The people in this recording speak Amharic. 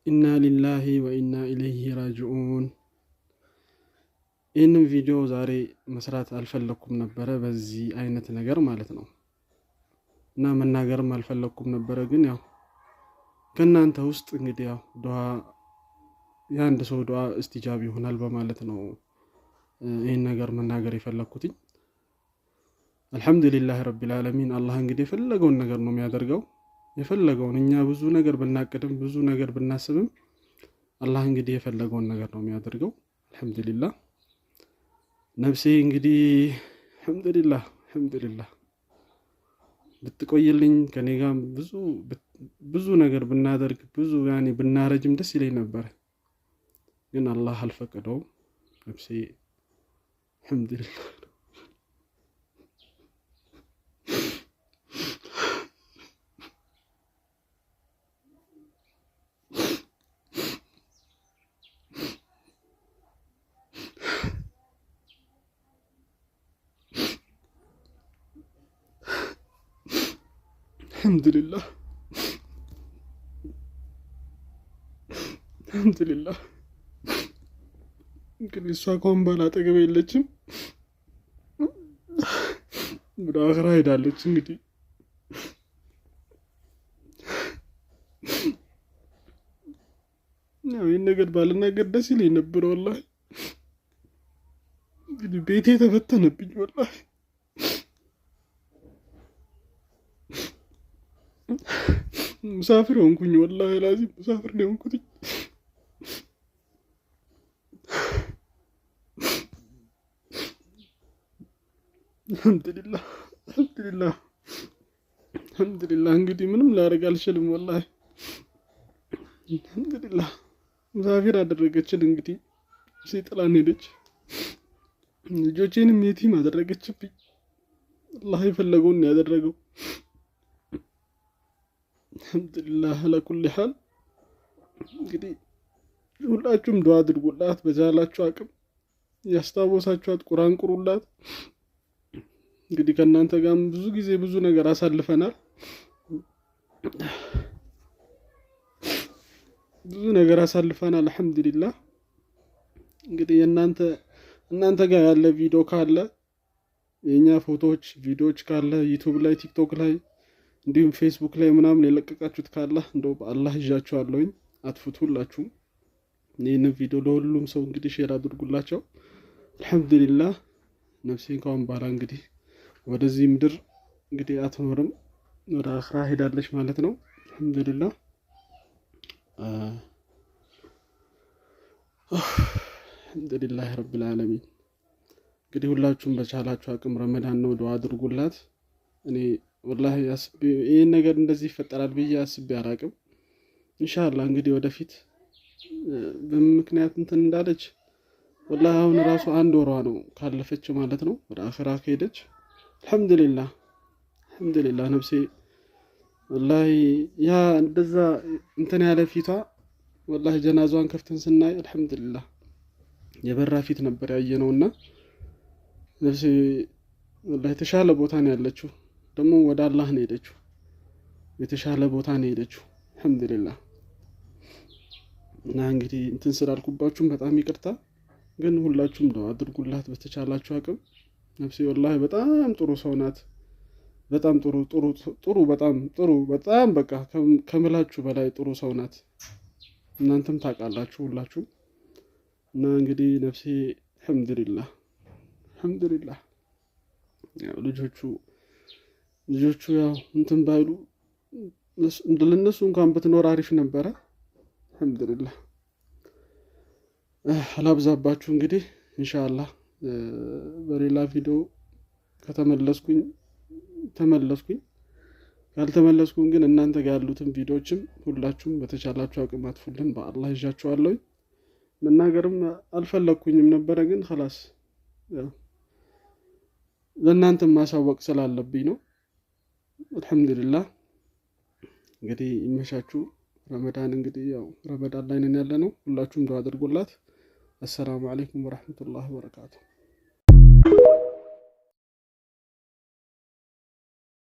ኢና ሊላሂ ወኢና ኢለይሂ ራጂዑን። ይህንን ቪዲዮ ዛሬ መስራት አልፈለኩም ነበረ፣ በዚህ አይነት ነገር ማለት ነው። እና መናገርም አልፈለኩም ነበረ፣ ግን ያው ከእናንተ ውስጥ እንግዲህ ያው ዱዓ የአንድ ሰው ዱዓ እስቲጃብ ይሆናል በማለት ነው ይህን ነገር መናገር የፈለኩትኝ። አልሐምዱሊላህ ረቢል ዓለሚን። አላህ እንግዲህ የፈለገውን ነገር ነው የሚያደርገው። የፈለገውን እኛ ብዙ ነገር ብናቅድም ብዙ ነገር ብናስብም አላህ እንግዲህ የፈለገውን ነገር ነው የሚያደርገው። አልሐምዱሊላህ። ነፍሴ እንግዲህ አልሐምዱሊላህ ብትቆይልኝ ከኔ ጋር ብዙ ነገር ብናደርግ ብዙ ብናረጅም ደስ ይለኝ ነበር፣ ግን አላህ አልፈቀደውም። ነፍሴ አልሐምዱሊላህ አልሐምዱሊላህ። እንግዲህ እሷ ከሆን ባል አጠገቤ የለችም፣ ወደ አኽራ ሄዳለች። እንግዲህ ይህን ነገር ባልናገር ደስ ይለኝ ነበር ወላሂ። እንግዲህ ቤቴ ተፈተነብኝ ወላሂ። ሙሳፊር ሆንኩኝ ወላሂ ላዚም ሙሳፊር ነው ሆንኩት። አልሐምዱሊላህ እንግዲህ ምንም ላደርግ አልችልም ወላሂ። አልሐምዱሊላህ ሙሳፊር አደረገችን። እንግዲህ ጥላን ሄደች። ልጆቼንም የቲም አደረገችብኝ። አላህ የፈለገውን ያደረገው። አልሐምዱሊላህ አላኩል ሐል። እንግዲህ ሁላችሁም ዱዓ አድርጉላት፣ በቻላችሁ አቅም ያስታወሳችኋት ቁርአን ቁሩላት። እንግዲህ ከእናንተ ጋርም ብዙ ጊዜ ብዙ ነገር አሳልፈናል፣ አልሐምዱሊላህ። እንግዲህ እናንተ ጋር ያለ ቪዲዮ ካለ የኛ ፎቶዎች ቪዲዮዎች ካለ ዩቲዩብ ላይ ቲክቶክ ላይ እንዲሁም ፌስቡክ ላይ ምናምን የለቀቃችሁት ካለ እንደው በአላህ ይዣችኋለሁኝ፣ አጥፉት ሁላችሁም። ይህንን ቪዲዮ ለሁሉም ሰው እንግዲህ ሼር አድርጉላቸው። አልሐምዱሊላህ ነፍሴን ካሁን በኋላ እንግዲህ ወደዚህ ምድር እንግዲህ አትኖርም፣ ወደ አኽራ ሄዳለች ማለት ነው። አልሐምዱሊላህ አልሐምዱሊላህ ረቢል ዓለሚን። እንግዲህ ሁላችሁም በቻላችሁ አቅም ረመዳን ነው ዱዓ አድርጉላት። እኔ ወላሂ ይህን ነገር እንደዚህ ይፈጠራል ብዬ አስቤ አላቅም። ኢንሻአላህ እንግዲህ ወደፊት በምክንያት እንትን እንዳለች ወላሂ አሁን ራሱ 1 ወሯ ነው ካለፈች ማለት ነው፣ ወደ አኽራ ከሄደች። አልሐምዱሊላህ ነፍሴ ወላሂ ያ እንደዛ እንትን ያለ ፊቷ ወላሂ ጀናዛዋን ከፍተን ስናይ አልሐምዱሊላህ የበራ ፊት ነበር ያየነውና ነፍሴ ወላሂ የተሻለ ቦታ ነው ያለችው። ደግሞ ወደ አላህ ነው ሄደችው፣ የተሻለ ቦታ ነው ሄደችው። አልሐምዱሊላህ። እና እንግዲህ እንትን ስላልኩባችሁም በጣም ይቅርታ፣ ግን ሁላችሁም ዱዓ አድርጉላት በተቻላችሁ አቅም። ነፍሴ ወላሂ በጣም ጥሩ ሰው ናት። በጣም በጣም በቃ ከምላችሁ በላይ ጥሩ ሰው ናት። እናንተም ታውቃላችሁ ሁላችሁም። እና እንግዲህ ነፍሴ አልሐምዱሊላህ ያው ልጆቹ ያው እንትን ባይሉ ለነሱ እንኳን ብትኖር አሪፍ ነበረ። አልሐምዱሊላህ አላብዛባችሁ። እንግዲህ ኢንሻአላህ በሌላ ቪዲዮ ከተመለስኩኝ ተመለስኩኝ፣ ካልተመለስኩኝ ግን እናንተ ጋር ያሉትን ቪዲዮዎችም ሁላችሁም በተቻላችሁ አቅም አጥፉልን፣ በአላህ ይዣችኋለሁ። መናገርም አልፈለኩኝም ነበረ፣ ግን خلاص ለእናንተ ማሳወቅ ስላለብኝ ነው። አልሐምዱሊላህ እንግዲህ ይመሻችሁ። ረመዳን እንግዲህ ያው ረመዳን ላይ ነን ያለነው። ሁላችሁም ዱዓ አድርጉላት። አሰላሙ አለይኩም ወራህመቱላሂ ወበረካቱ።